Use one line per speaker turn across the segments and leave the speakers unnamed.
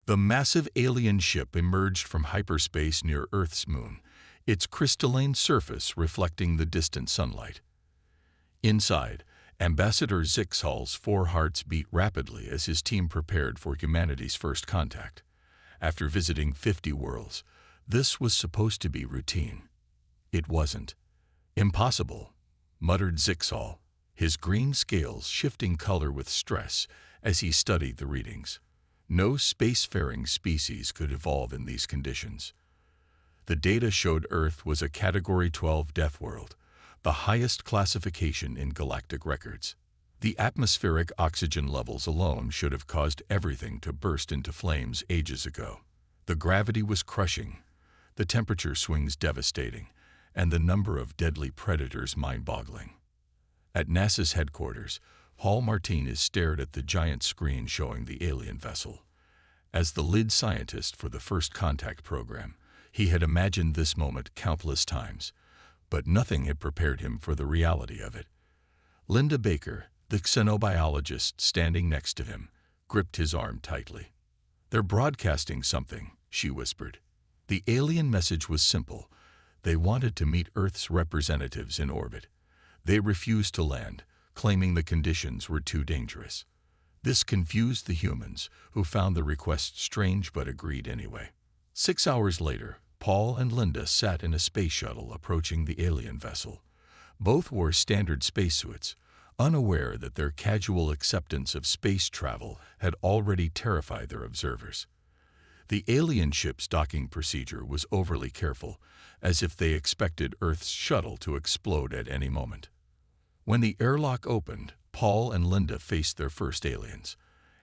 The massive alien ship emerged from hyperspace near Earth's moon, its crystalline surface reflecting the distant sunlight. Inside, Ambassador Zixhal's four hearts beat rapidly as his team prepared for humanity's first contact. After visiting 50 worlds, this was supposed to be routine. It wasn't. Impossible, muttered Zixhal, his green scales shifting color with stress as he studied the readings. No spacefaring species could evolve in these conditions. The data showed Earth was a Category 12 Deathworld, the highest classification in galactic records. The atmospheric oxygen levels alone should have caused everything to burst into flames ages ago. The gravity was crushing, the temperature swings devastating, and the number of deadly predators mind-boggling. At NASA's headquarters, Paul Martinez stared at the giant screen showing the alien vessel. As the lead scientist for the First Contact program, he had imagined this moment countless times, but nothing had prepared him for the reality of it. Linda Baker, the xenobiologist standing next to him, gripped his arm tightly. "They're broadcasting something," she whispered. The alien message was simple. They wanted to meet Earth's representatives in orbit. They refused to land, claiming the conditions were too dangerous. This confused the humans, who found the request strange but agreed anyway. 6 hours later, Paul and Linda sat in a space shuttle approaching the alien vessel. Both wore standard spacesuits, unaware that their casual acceptance of space travel had already terrified their observers. The alien ship's docking procedure was overly careful, as if they expected Earth's shuttle to explode at any moment. When the airlock opened, Paul and Linda faced their first aliens.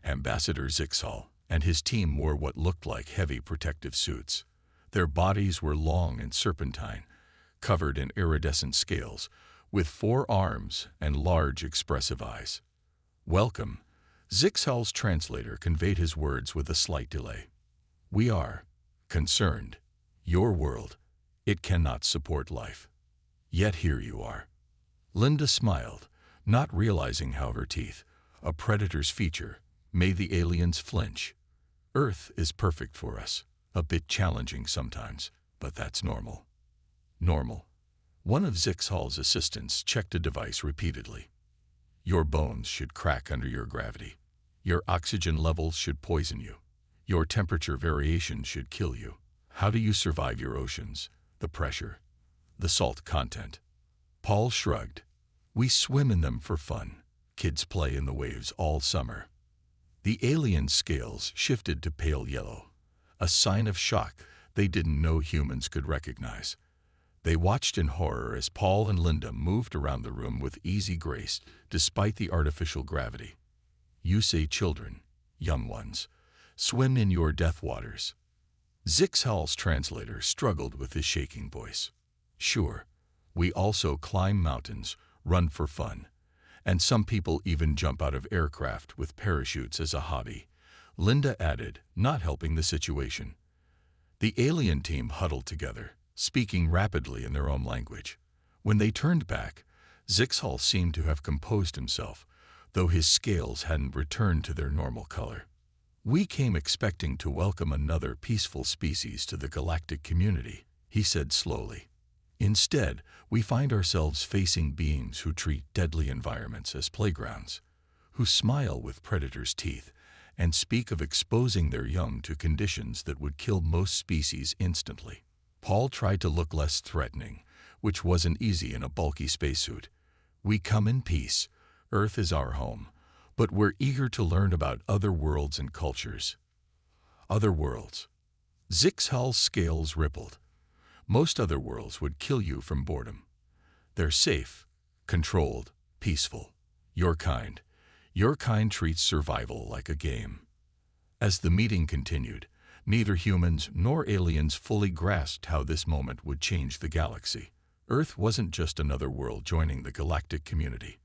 Ambassador Zixhal and his team wore what looked like heavy protective suits. Their bodies were long and serpentine, covered in iridescent scales, with 4 arms and large expressive eyes. "Welcome," Zixhal's translator conveyed his words with a slight delay. "We are concerned. Your world, it cannot support life. Yet here you are." Linda smiled, not realizing how her teeth, a predator's feature, made the aliens flinch. "Earth is perfect for us, a bit challenging sometimes, but that's normal." Normal. One of Zixhal's assistants checked a device repeatedly. "Your bones should crack under your gravity. Your oxygen levels should poison you. Your temperature variation should kill you. How do you survive your oceans, the pressure, the salt content?" Paul shrugged. "We swim in them for fun. Kids play in the waves all summer." The alien scales shifted to pale yellow, a sign of shock they didn't know humans could recognize. They watched in horror as Paul and Linda moved around the room with easy grace despite the artificial gravity. "You say children, young ones, swim in your death waters." Zixhal's translator struggled with his shaking voice. "Sure, we also climb mountains, run for fun, and some people even jump out of aircraft with parachutes as a hobby," Linda added, not helping the situation. The alien team huddled together, speaking rapidly in their own language. When they turned back, Zixhal seemed to have composed himself, though his scales hadn't returned to their normal color. "We came expecting to welcome another peaceful species to the galactic community," he said slowly. "Instead, we find ourselves facing beings who treat deadly environments as playgrounds, who smile with predators' teeth, and speak of exposing their young to conditions that would kill most species instantly." Paul tried to look less threatening, which wasn't easy in a bulky spacesuit. "We come in peace. Earth is our home, but we're eager to learn about other worlds and cultures." Other worlds. Zixhal's scales rippled. Most other worlds would kill you from boredom. They're safe, controlled, peaceful. Your kind treats survival like a game. As the meeting continued, neither humans nor aliens fully grasped how this moment would change the galaxy. Earth wasn't just another world joining the galactic community.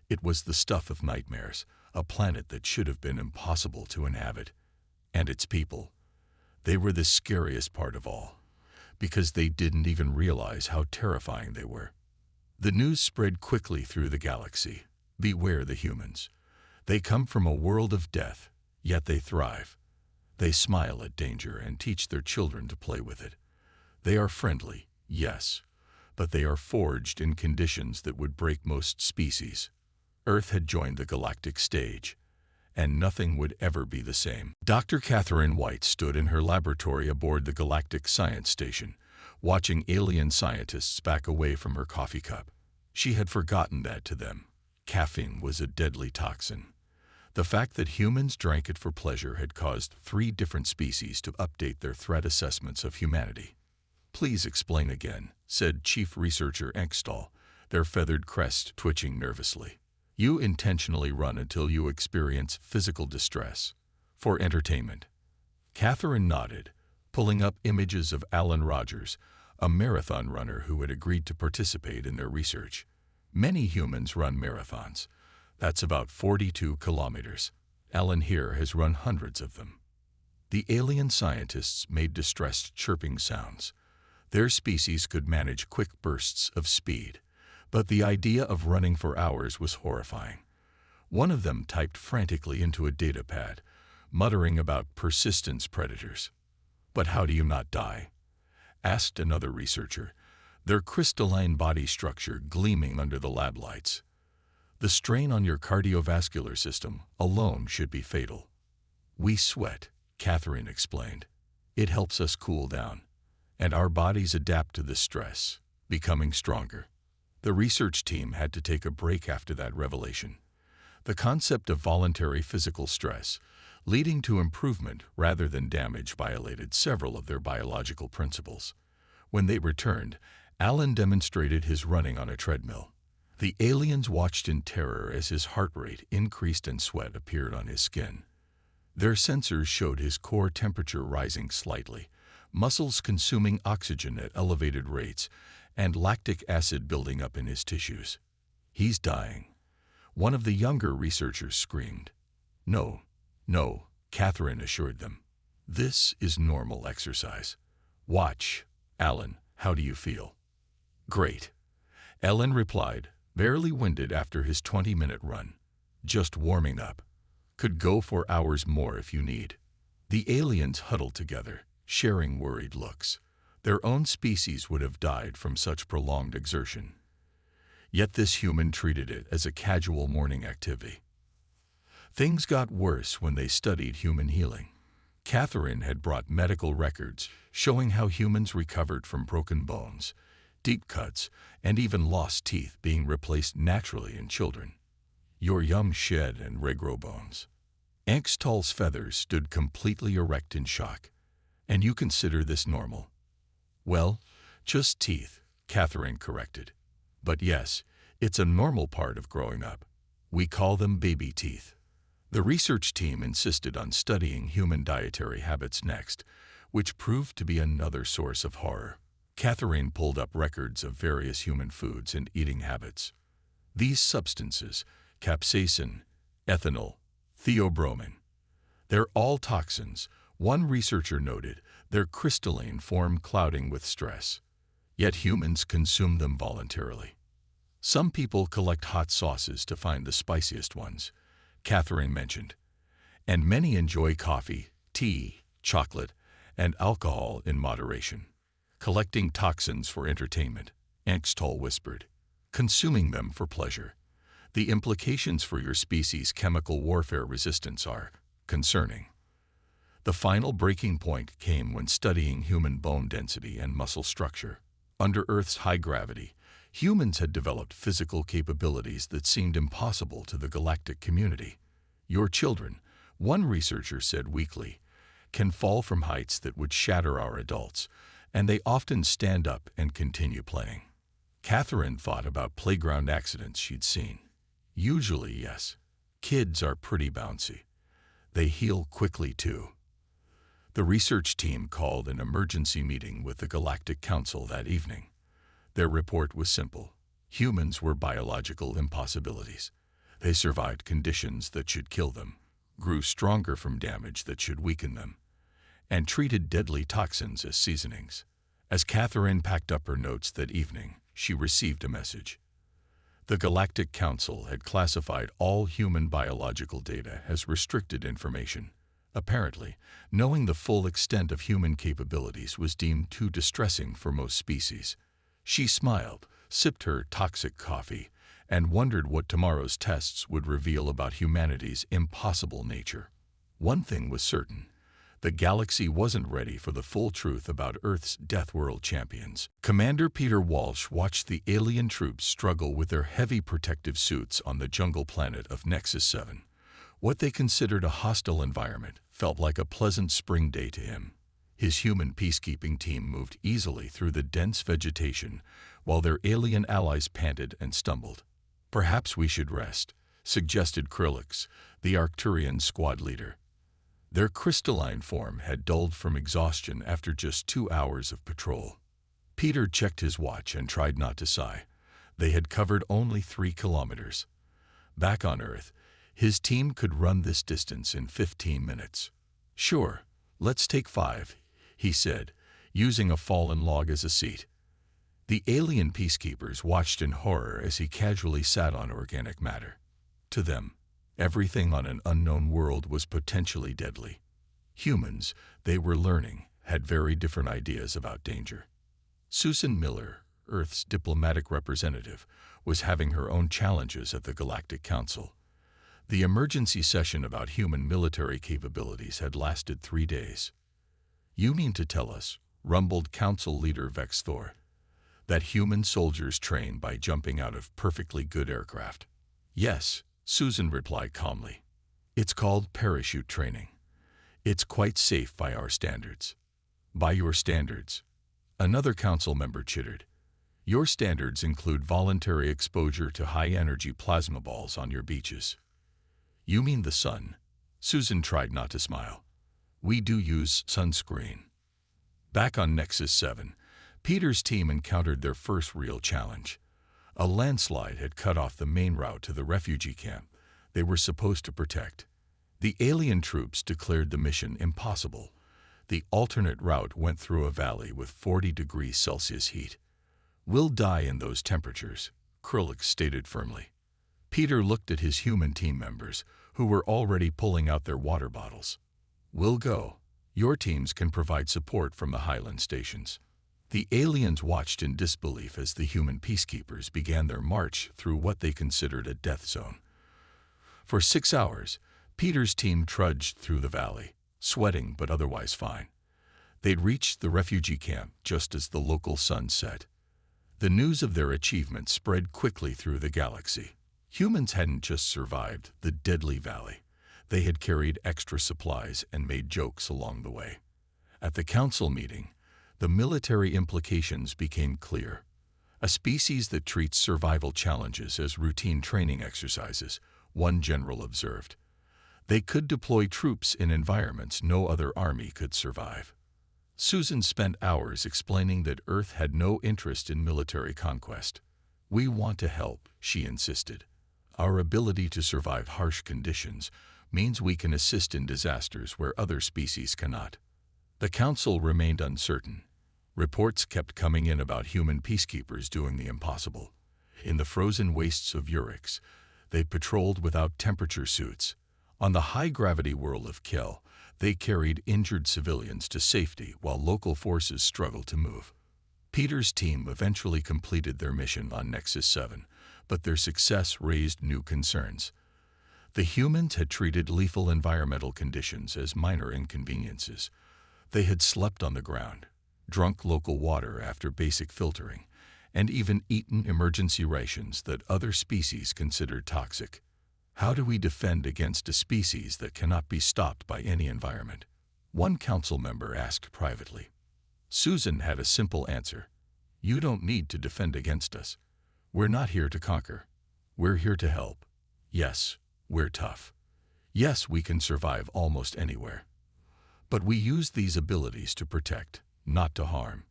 It was the stuff of nightmares, a planet that should have been impossible to inhabit. And its people. They were the scariest part of all, because they didn't even realize how terrifying they were. The news spread quickly through the galaxy. "Beware the humans. They come from a world of death, yet they thrive. They smile at danger and teach their children to play with it. They are friendly, yes, but they are forged in conditions that would break most species. Earth had joined the galactic stage, and nothing would ever be the same. Dr. Catherine White stood in her laboratory aboard the Galactic Science Station, watching alien scientists back away from her coffee cup. She had forgotten that to them, caffeine was a deadly toxin. The fact that humans drank it for pleasure had caused 3 different species to update their threat assessments of humanity. "Please explain again," said Chief Researcher Enkstall, their feathered crests twitching nervously. "You intentionally run until you experience physical distress. For entertainment." Catherine nodded, pulling up images of Alan Rogers, a marathon runner who had agreed to participate in their research. Many humans run marathons. That's about 42 kilometers. Alan here has run hundreds of them. The alien scientists made distressed chirping sounds. Their species could manage quick bursts of speed, but the idea of running for hours was horrifying. One of them typed frantically into a datapad, muttering about persistence predators. "But how do you not die?" asked another researcher, their crystalline body structure gleaming under the lab lights. "The strain on your cardiovascular system alone should be fatal." "We sweat," Catherine explained. "It helps us cool down, and our bodies adapt to the stress, becoming stronger." The research team had to take a break after that revelation. The concept of voluntary physical stress, leading to improvement rather than damage, violated several of their biological principles. When they returned, Alan demonstrated his running on a treadmill. The aliens watched in terror as his heart rate increased and sweat appeared on his skin. Their sensors showed his core temperature rising slightly, muscles consuming oxygen at elevated rates, and lactic acid building up in his tissues. "He's dying," one of the younger researchers screamed. No, Catherine assured them. "This is normal exercise. Watch. Alan, how do you feel?" "Great," Alan replied, barely winded after his 20-minute run. "Just warming up. Could go for hours more if you need." The aliens huddled together, sharing worried looks. Their own species would have died from such prolonged exertion. Yet this human treated it as a casual morning activity. Things got worse when they studied human healing. Catherine had brought medical records showing how humans recovered from broken bones, deep cuts, and even lost teeth being replaced naturally in children. "Your young shed and regrow bones." Enkstall's feathers stood completely erect in shock. "And you consider this normal?" "Well, just teeth," Catherine corrected. "But yes, it's a normal part of growing up. We call them baby teeth." The research team insisted on studying human dietary habits next, which proved to be another source of horror. Catherine pulled up records of various human foods and eating habits. These substances, capsaicin, ethanol, theobromine, they're all toxins. One researcher noted their crystalline form clouding with stress. Yet humans consume them voluntarily. "Some people collect hot sauces to find the spiciest ones," Catherine mentioned. "And many enjoy coffee, tea, chocolate, and alcohol in moderation." "Collecting toxins for entertainment," Enkstall whispered. "Consuming them for pleasure. The implications for your species' chemical warfare resistance are concerning." The final breaking point came when studying human bone density and muscle structure. Under Earth's high gravity, humans had developed physical capabilities that seemed impossible to the galactic community. "Your children," one researcher said weakly, "can fall from heights that would shatter our adults, and they often stand up and continue playing." Catherine thought about playground accidents she'd seen. Usually, yes, kids are pretty bouncy. They heal quickly, too. The research team called an emergency meeting with the Galactic Council that evening. Their report was simple. Humans were biological impossibilities. They survived conditions that should kill them, grew stronger from damage that should weaken them, and treated deadly toxins as seasonings. As Catherine packed up her notes that evening, she received a message. The Galactic Council had classified all human biological data as restricted information, Apparently, knowing the full extent of human capabilities was deemed too distressing for most species. She smiled, sipped her toxic coffee, and wondered what tomorrow's tests would reveal about humanity's impossible nature. One thing was certain: the galaxy wasn't ready for the full truth about Earth's Deathworld champions. Commander Peter Walsh watched the alien troops struggle with their heavy protective suits on the jungle planet of Nexus 7. What they considered a hostile environment felt like a pleasant spring day to him. His human peacekeeping team moved easily through the dense vegetation, while their alien allies panted and stumbled. "Perhaps we should rest," suggested Krillix, the Arcturian squad leader. Their crystalline form had dulled from exhaustion after just 2 hours of patrol. Peter checked his watch and tried not to sigh. They had covered only 3 kilometers. Back on Earth, his team could run this distance in 15 minutes. "Sure, let's take 5, he said, using a fallen log as a seat. The alien peacekeepers watched in horror as he casually sat on organic matter. To them, everything on an unknown world was potentially deadly. Humans, they were learning, had very different ideas about danger. Susan Miller, Earth's diplomatic representative, was having her own challenges at the Galactic Council. The emergency session about human military capabilities had lasted 3 days. "You mean to tell us," rumbled Council leader Vex Thor, "that human soldiers train by jumping out of perfectly good aircraft?" "Yes," Susan replied calmly. "It's called parachute training. It's quite safe by our standards." "By your standards?" Another council member chittered. "Your standards include voluntary exposure to high-energy plasma balls on your beaches." "You mean the sun?" Susan tried not to smile. "We do use sunscreen." Back on Nexus 7, Peter's team encountered their first real challenge. A landslide had cut off the main route to the refugee camp they were supposed to protect. The alien troops declared the mission impossible. The alternate route went through a valley with 40 degrees Celsius heat. "We'll die in those temperatures," Krillix stated firmly. Peter looked at his human team members, who were already pulling out their water bottles. "We'll go. Your teams can provide support from the Highland stations." The aliens watched in disbelief as the human peacekeepers began their march through what they considered a death zone. For 6 hours, Peter's team trudged through the valley, sweating but otherwise fine. They'd reached the refugee camp just as the local sun set. The news of their achievement spread quickly through the galaxy. Humans hadn't just survived the deadly valley. They had carried extra supplies and made jokes along the way. At the council meeting, the military implications became clear. A species that treats survival challenges as routine training exercises, one general observed. They could deploy troops in environments no other army could survive. Susan spent hours explaining that Earth had no interest in military conquest. "We want to help," she insisted. "Our ability to survive harsh conditions means we can assist in disasters where other species cannot." The council remained uncertain. Reports kept coming in about human peacekeepers doing the impossible. In the frozen wastes of Urix, they patrolled without temperature suits. On the high-gravity world of Kel, they carried injured civilians to safety while local forces struggled to move. Peter's team eventually completed their mission on Nexus 7, but their success raised new concerns. The humans had treated lethal environmental conditions as minor inconveniences. They had slept on the ground, drunk local water after basic filtering, and even eaten emergency rations that other species considered toxic. How do we defend against a species that cannot be stopped by any environment? One council member asked privately. Susan had a simple answer. "You don't need to defend against us. We're not here to conquer. We're here to help. Yes, we're tough. Yes, we can survive almost anywhere. But we use these abilities to protect, not to harm."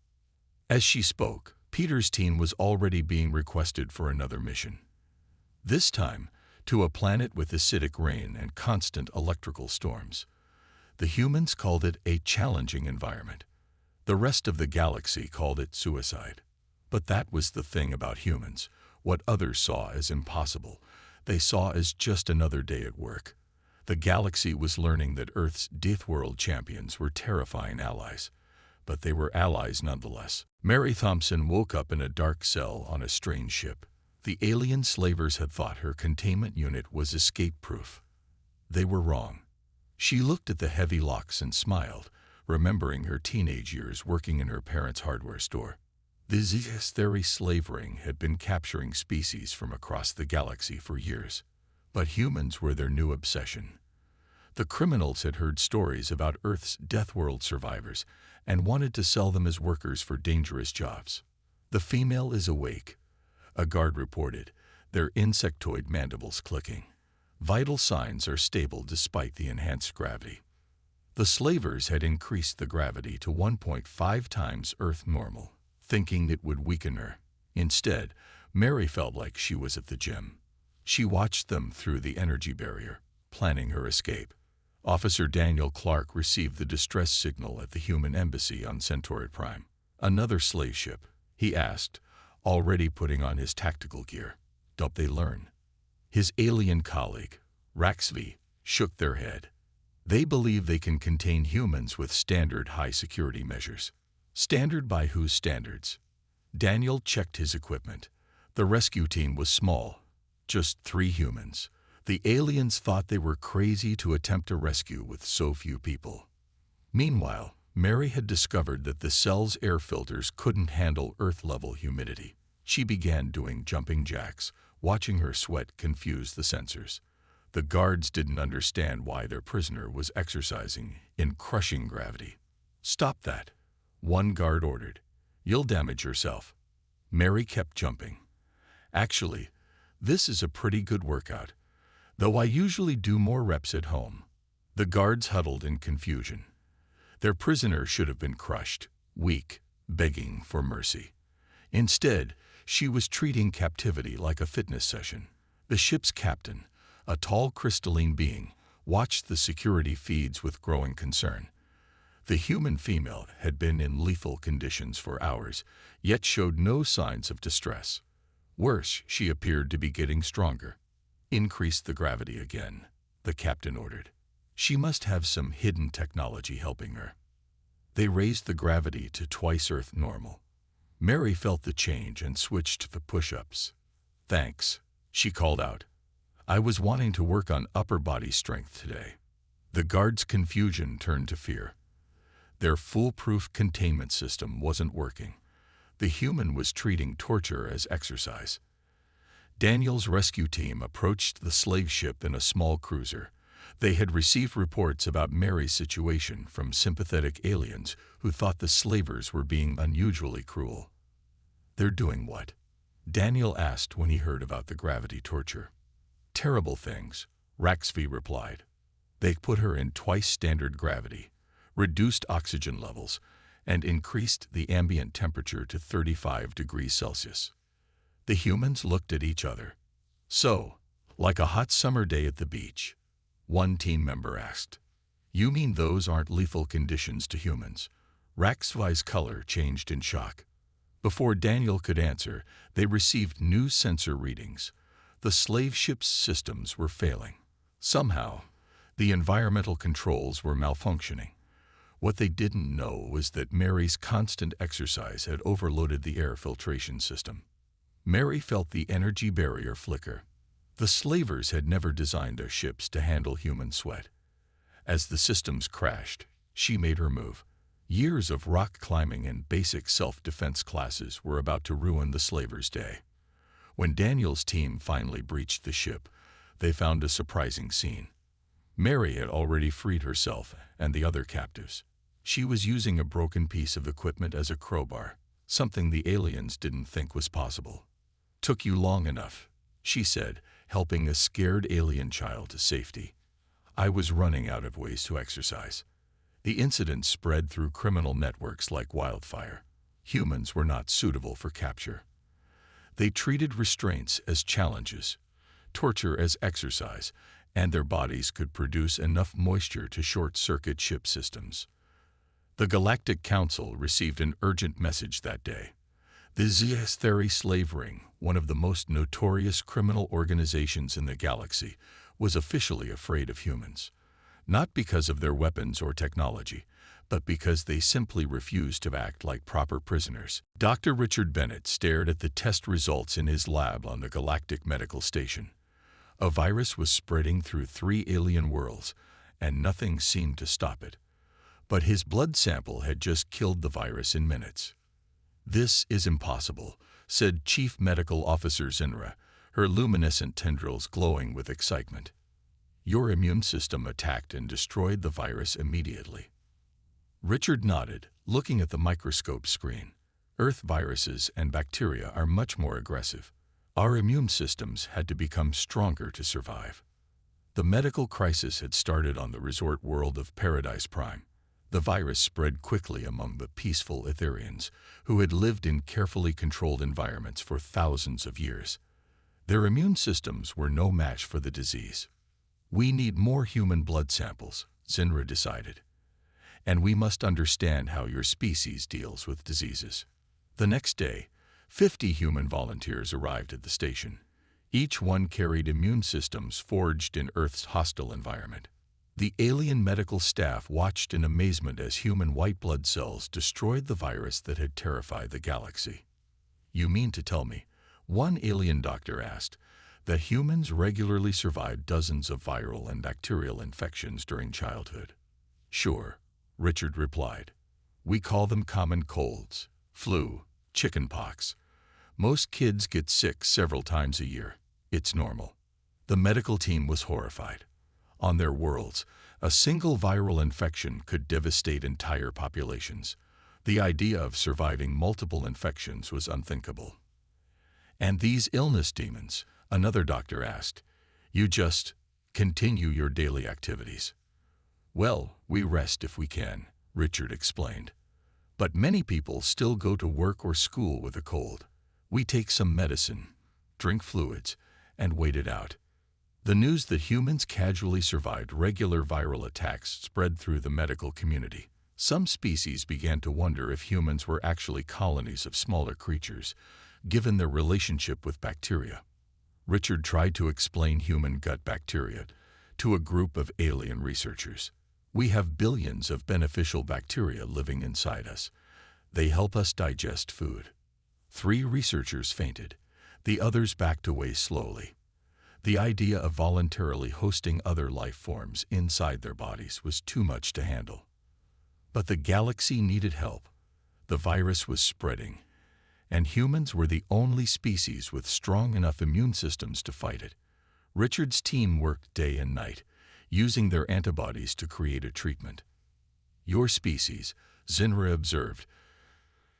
As she spoke, Peter's team was already being requested for another mission. This time, to a planet with acidic rain and constant electrical storms. The humans called it a challenging environment. The rest of the galaxy called it suicide. But that was the thing about humans. What others saw as impossible, they saw as just another day at work. The galaxy was learning that Earth's Deathworld champions were terrifying allies, but they were allies nonetheless. Mary Thompson woke up in a dark cell on a strange ship. The alien slavers had thought her containment unit was escape-proof. They were wrong. She looked at the heavy locks and smiled, remembering her teenage years working in her parents' hardware store. The HFY slave ring had been capturing species from across the galaxy for years, but humans were their new obsession. The criminals had heard stories about Earth's Deathworld survivors and wanted to sell them as workers for dangerous jobs. "The female is awake," a guard reported, their insectoid mandibles clicking. "Vital signs are stable despite the enhanced gravity." The slavers had increased the gravity to 1.5 times Earth normal, thinking it would weaken her. Instead, Mary felt like she was at the gym. She watched them through the energy barrier, planning her escape. Officer Daniel Clark received the distress signal at the human embassy on Centauri Prime. "Another slave ship?" he asked, already putting on his tactical gear. "Don't they learn?" His alien colleague, Raxvi, shook their head. "They believe they can contain humans with standard high-security measures." Standard by whose standards? Daniel checked his equipment. The rescue team was small, just 3 humans. The aliens thought they were crazy to attempt a rescue with so few people. Meanwhile, Mary had discovered that the cell's air filters couldn't handle Earth-level humidity. She began doing jumping jacks, watching her sweat confuse the sensors. The guards didn't understand why their prisoner was exercising in crushing gravity. "Stop that," one guard ordered. "You'll damage yourself." Mary kept jumping. "Actually, this is a pretty good workout, though I usually do more reps at home." The guards huddled in confusion. Their prisoner should have been crushed, weak, begging for mercy. Instead, she was treating captivity like a fitness session. The ship's captain, a tall crystalline being, watched the security feeds with growing concern. The human female had been in lethal conditions for hours, yet showed no signs of distress. Worse, she appeared to be getting stronger. "Increase the gravity again," the captain ordered. "She must have some hidden technology helping her." They raised the gravity to twice Earth normal. Mary felt the change and switched to the push-ups. "Thanks," she called out. "I was wanting to work on upper body strength today." The guards' confusion turned to fear. Their foolproof containment system wasn't working. The human was treating torture as exercise. Daniel's rescue team approached the slave ship in a small cruiser. They had received reports about Mary's situation from sympathetic aliens who thought the slavers were being unusually cruel. "They're doing what?" Daniel asked when he heard about the gravity torture. "Terrible things," Raxvi replied. "They put her in twice standard gravity, reduced oxygen levels, and increased the ambient temperature to 35 degrees Celsius." The humans looked at each other. "So, like a hot summer day at the beach?" one team member asked. "You mean those aren't lethal conditions to humans?" Raxvi's color changed in shock. Before Daniel could answer, they received new sensor readings. The slave ship's systems were failing. Somehow, the environmental controls were malfunctioning. What they didn't know was that Mary's constant exercise had overloaded the air filtration system. Mary felt the energy barrier flicker. The slavers had never designed their ships to handle human sweat. As the systems crashed, she made her move. Years of rock climbing and basic self-defense classes were about to ruin the slavers' day. When Daniel's team finally breached the ship, they found a surprising scene. Mary had already freed herself and the other captives. She was using a broken piece of equipment as a crowbar, something the aliens didn't think was possible. "Took you long enough," she said, helping a scared alien child to safety. "I was running out of ways to exercise." The incident spread through criminal networks like wildfire. Humans were not suitable for capture. They treated restraints as challenges, torture as exercise, and their bodies could produce enough moisture to short-circuit ship systems. The Galactic Council received an urgent message that day. The HFY slave ring, one of the most notorious criminal organizations in the galaxy, was officially afraid of humans. Not because of their weapons or technology, but because they simply refused to act like proper prisoners. Dr. Richard Bennett stared at the test results in his lab on the Galactic Medical Station. A virus was spreading through 3 alien worlds, and nothing seemed to stop it. But his blood sample had just killed the virus in minutes. "This is impossible," said Chief Medical Officer Zinra, her luminescent tendrils glowing with excitement. "Your immune system attacked and destroyed the virus immediately." Richard nodded, looking at the microscope screen. "Earth viruses and bacteria are much more aggressive. Our immune systems had to become stronger to survive." The medical crisis had started on the resort world of Paradise Prime. The virus spread quickly among the peaceful Etherians, who had lived in carefully controlled environments for thousands of years. Their immune systems were no match for the disease. "We need more human blood samples," Zinra decided. "And we must understand how your species deals with diseases." The next day, 50 human volunteers arrived at the station. Each one carried immune systems forged in Earth's hostile environment. The alien medical staff watched in amazement as human white blood cells destroyed the virus that had terrified the galaxy. "You mean to tell me," one alien doctor asked, "that humans regularly survive dozens of viral and bacterial infections during childhood?" "Sure," Richard replied. "We call them common colds, flu, chickenpox. Most kids get sick several times a year. It's normal." The medical team was horrified. On their worlds, a single viral infection could devastate entire populations. The idea of surviving multiple infections was unthinkable. "And these illness demons?" another doctor asked. "You just continue your daily activities?" "Well, we rest if we can," Richard explained. "But many people still go to work or school with a cold. We take some medicine, drink fluids, and wait it out." The news that humans casually survived regular viral attacks spread through the medical community. Some species began to wonder if humans were actually colonies of smaller creatures, given their relationship with bacteria. Richard tried to explain human gut bacteria to a group of alien researchers. "We have billions of beneficial bacteria living inside us. They help us digest food." 3 researchers fainted. The others backed away slowly. The idea of voluntarily hosting other life forms inside their bodies was too much to handle. But the galaxy needed help. The virus was spreading, and humans were the only species with strong enough immune systems to fight it. Richard's team worked day and night, using their antibodies to create a treatment. "Your species," Zinra observed,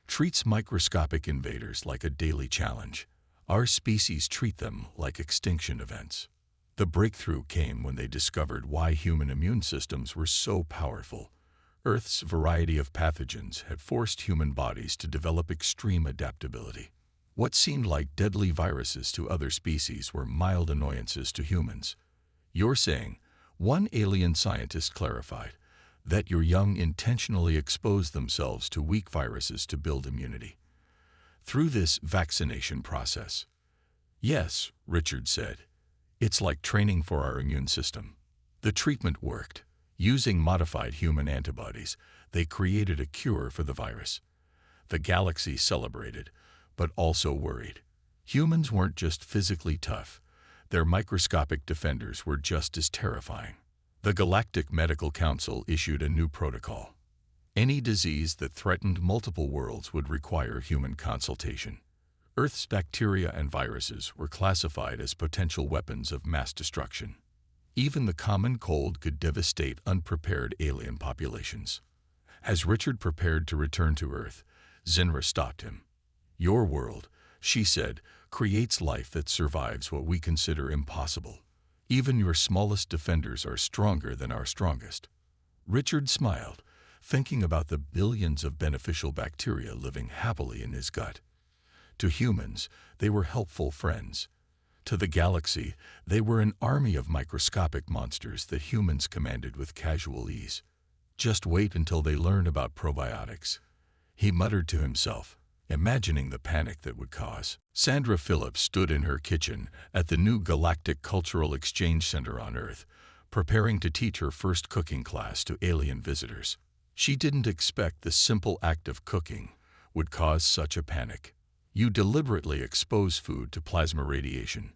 "treats microscopic invaders like a daily challenge. Our species treat them like extinction events." The breakthrough came when they discovered why human immune systems were so powerful. Earth's variety of pathogens had forced human bodies to develop extreme adaptability. What seemed like deadly viruses to other species were mild annoyances to humans. "You're saying," one alien scientist clarified, "that your young intentionally expose themselves to weak viruses to build immunity through this vaccination process?" "Yes," Richard said. "It's like training for our immune system." The treatment worked. Using modified human antibodies, they created a cure for the virus. The galaxy celebrated, but also worried. Humans weren't just physically tough. Their microscopic defenders were just as terrifying. The Galactic Medical Council issued a new protocol. Any disease that threatened multiple worlds would require human consultation. Earth's bacteria and viruses were classified as potential weapons of mass destruction. Even the common cold could devastate unprepared alien populations. As Richard prepared to return to Earth, Zinra stopped him. "Your world," she said, "creates life that survives what we consider impossible. Even your smallest defenders are stronger than our strongest." Richard smiled, thinking about the billions of beneficial bacteria living happily in his gut. To humans, they were helpful friends. To the galaxy, they were an army of microscopic monsters that humans commanded with casual ease. "Just wait until they learn about probiotics," he muttered to himself. imagining the panic that would cause. Sandra Phillips stood in her kitchen at the new Galactic Cultural Exchange Center on Earth, preparing to teach her first cooking class to alien visitors. She didn't expect the simple act of cooking would cause such a panic. "You deliberately expose food to plasma radiation?"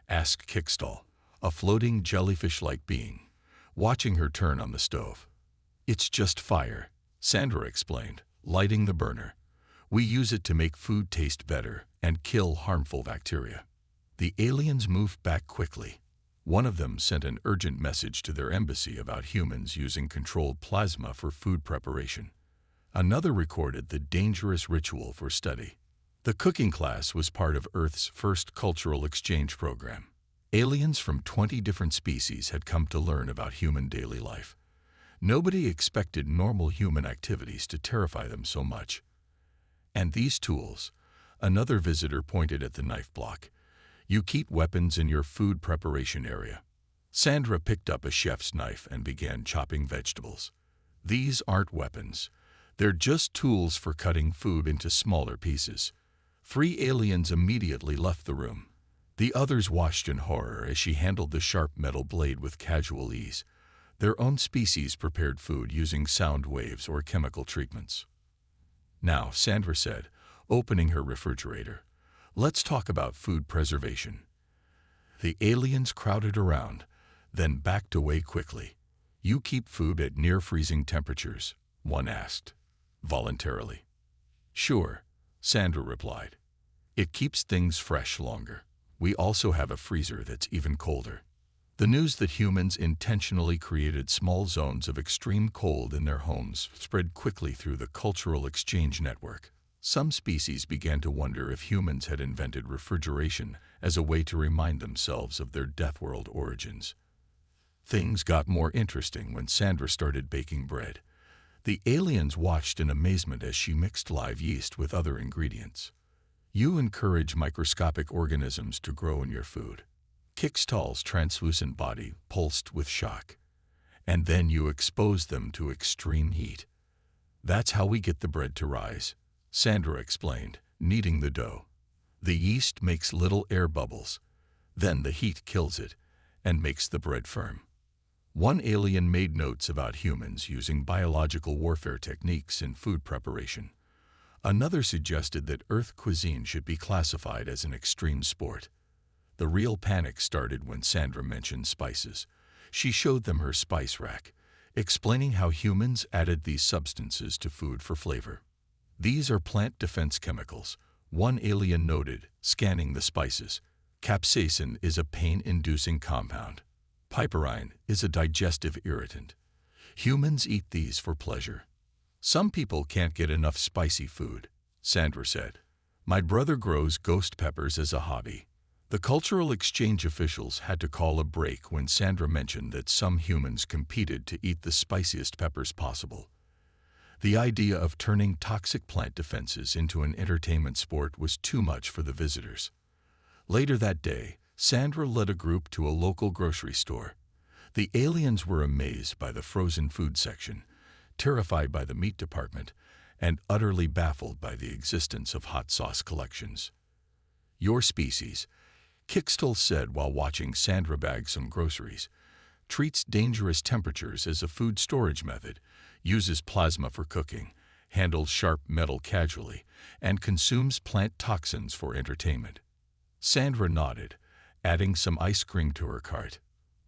asked Kickstall, a floating jellyfish-like being, watching her turn on the stove. "It's just fire," Sandra explained, lighting the burner. "We use it to make food taste better and kill harmful bacteria." The aliens moved back quickly. One of them sent an urgent message to their embassy about humans using controlled plasma for food preparation. Another recorded the dangerous ritual for study. The cooking class was part of Earth's first cultural exchange program. Aliens from 20 different species had come to learn about human daily life. Nobody expected normal human activities to terrify them so much. "And these tools," another visitor pointed at the knife block. "You keep weapons in your food preparation area." Sandra picked up a chef's knife and began chopping vegetables. "These aren't weapons. They're just tools for cutting food into smaller pieces." 3 aliens immediately left the room. The others watched in horror as she handled the sharp metal blade with casual ease. Their own species prepared food using sound waves or chemical treatments. "Now," Sandra said, opening her refrigerator, "let's talk about food preservation." The aliens crowded around, then backed away quickly. "You keep food at near-freezing temperatures?" one asked, voluntarily. "Sure," Sandra replied. "It keeps things fresh longer. We also have a freezer that's even colder." The news that humans intentionally created small zones of extreme cold in their homes spread quickly through the cultural exchange network. Some species began to wonder if humans had invented refrigeration as a way to remind themselves of their Deathworld origins. Things got more interesting when Sandra started baking bread. The aliens watched in amazement as she mixed live yeast with other ingredients. "You encourage microscopic organisms to grow in your food." Kickstall's translucent body pulsed with shock. "And then you expose them to extreme heat." "That's how we get the bread to rise," Sandra explained, kneading the dough. "The yeast makes little air bubbles. Then the heat kills it and makes the bread firm." One alien made notes about humans using biological warfare techniques in food preparation. Another suggested that Earth cuisine should be classified as an extreme sport. The real panic started when Sandra mentioned spices. She showed them her spice rack, explaining how humans added these substances to food for flavor. "These are plant defense chemicals," one alien noted, scanning the spices. "Capsaicin is a pain-inducing compound. Piperine is a digestive irritant. Humans eat these for pleasure." "Some people can't get enough spicy food," Sandra said. "My brother grows ghost peppers as a hobby." The cultural exchange officials had to call a break when Sandra mentioned that some humans competed to eat the spiciest peppers possible. The idea of turning toxic plant defenses into an entertainment sport was too much for the visitors. Later that day, Sandra led a group to a local grocery store. The aliens were amazed by the frozen food section, terrified by the meat department, and utterly baffled by the existence of hot sauce collections. "Your species," Kickstall said while watching Sandra bag some groceries, "treats dangerous temperatures as a food storage method, uses plasma for cooking, handles sharp metal casually, and consumes plant toxins for entertainment." Sandra nodded, adding some ice cream to her cart.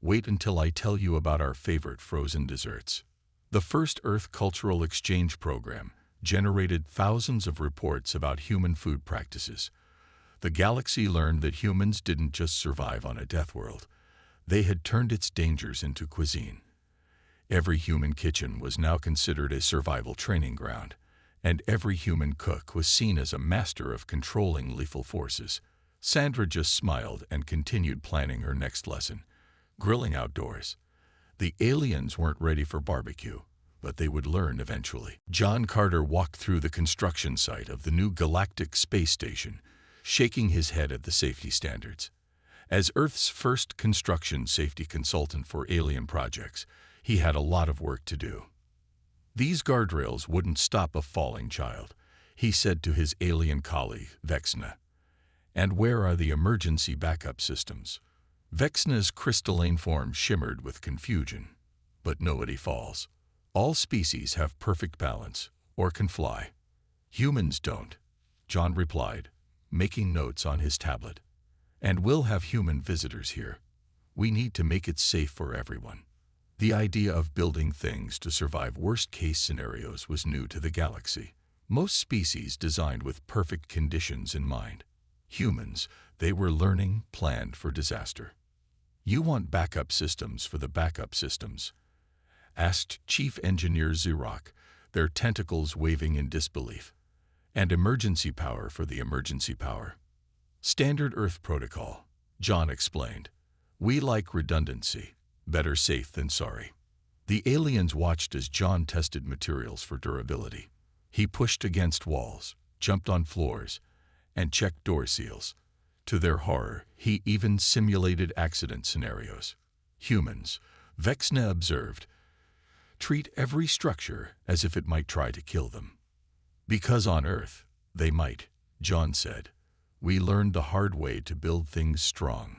"Wait until I tell you about our favorite frozen desserts." The first Earth Cultural Exchange Program generated thousands of reports about human food practices. The galaxy learned that humans didn't just survive on a death world. They had turned its dangers into cuisine. Every human kitchen was now considered a survival training ground, and every human cook was seen as a master of controlling lethal forces. Sandra just smiled and continued planning her next lesson: grilling outdoors. The aliens weren't ready for barbecue, but they would learn eventually. John Carter walked through the construction site of the new Galactic Space Station, shaking his head at the safety standards. As Earth's first construction safety consultant for alien projects, he had a lot of work to do. These guardrails wouldn't stop a falling child. he said to his alien colleague, Vexna. And where are the emergency backup systems? Vexna's crystalline form shimmered with confusion. But nobody falls. All species have perfect balance, or can fly. Humans don't, John replied, making notes on his tablet. And we'll have human visitors here. We need to make it safe for everyone. The idea of building things to survive worst-case scenarios was new to the galaxy. Most species designed with perfect conditions in mind. Humans, they were learning, planned for disaster. You want backup systems for the backup systems? Asked Chief Engineer Zurok, their tentacles waving in disbelief. And emergency power for the emergency power. Standard Earth protocol, John explained. We like redundancy. Better safe than sorry. The aliens watched as John tested materials for durability. He pushed against walls, jumped on floors, and checked door seals. To their horror, he even simulated accident scenarios. Humans, Vexna observed, treat every structure as if it might try to kill them. Because on Earth, they might, John said. We learned the hard way to build things strong.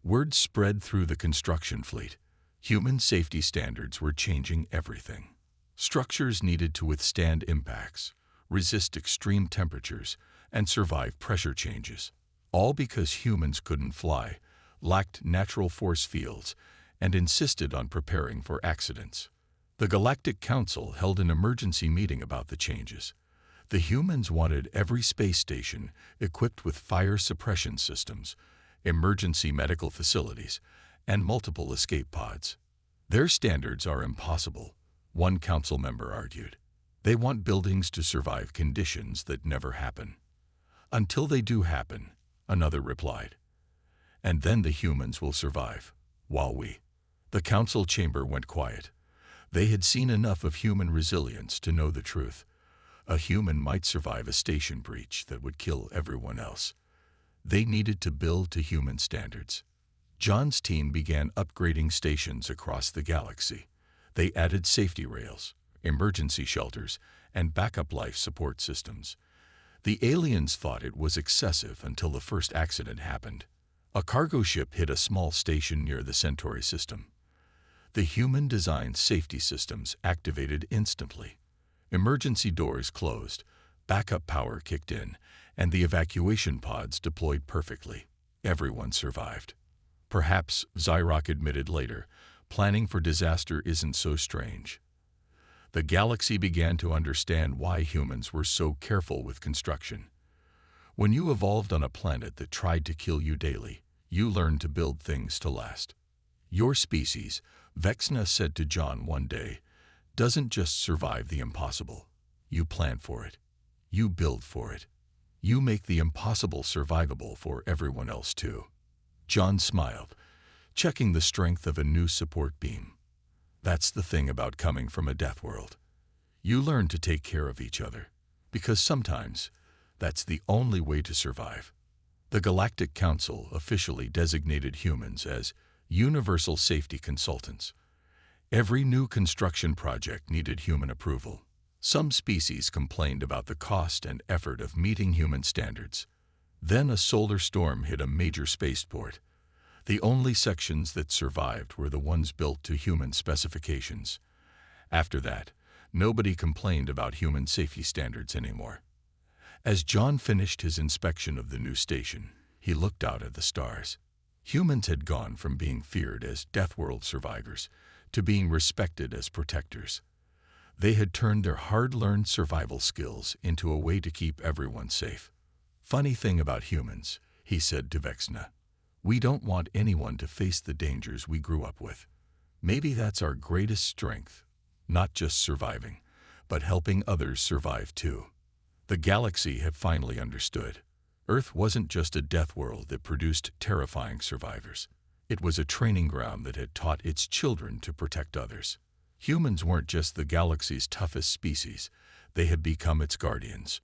Word spread through the construction fleet. Human safety standards were changing everything. Structures needed to withstand impacts, resist extreme temperatures, and survive pressure changes. All because humans couldn't fly, lacked natural force fields, and insisted on preparing for accidents. The Galactic Council held an emergency meeting about the changes. The humans wanted every space station equipped with fire suppression systems, emergency medical facilities, and multiple escape pods. Their standards are impossible, one council member argued. They want buildings to survive conditions that never happen. Until they do happen, another replied. And then the humans will survive, while we. The council chamber went quiet. They had seen enough of human resilience to know the truth. A human might survive a station breach that would kill everyone else. They needed to build to human standards. John's team began upgrading stations across the galaxy. They added safety rails, emergency shelters, and backup life support systems. The aliens thought it was excessive until the first accident happened. A cargo ship hit a small station near the Centauri system. The human-designed safety systems activated instantly. Emergency doors closed, backup power kicked in, and the evacuation pods deployed perfectly. Everyone survived. Perhaps, Zyrok admitted later, planning for disaster isn't so strange. The galaxy began to understand why humans were so careful with construction. When you evolved on a planet that tried to kill you daily, you learned to build things to last. Your species, Vexna said to John one day, doesn't just survive the impossible. You plan for it. You build for it. You make the impossible survivable for everyone else too. John smiled, checking the strength of a new support beam. That's the thing about coming from a death world. You learn to take care of each other, because sometimes that's the only way to survive. The Galactic Council officially designated humans as Universal Safety Consultants. Every new construction project needed human approval. Some species complained about the cost and effort of meeting human standards. Then a solar storm hit a major spaceport. The only sections that survived were the ones built to human specifications. After that, nobody complained about human safety standards anymore. As John finished his inspection of the new station, he looked out at the stars. Humans had gone from being feared as Deathworld survivors to being respected as protectors. They had turned their hard-learned survival skills into a way to keep everyone safe. Funny thing about humans, he said to Vexna. We don't want anyone to face the dangers we grew up with. Maybe that's our greatest strength, not just surviving, but helping others survive too. The galaxy had finally understood. Earth wasn't just a death world that produced terrifying survivors. It was a training ground that had taught its children to protect others. Humans weren't just the galaxy's toughest species, they had become its guardians.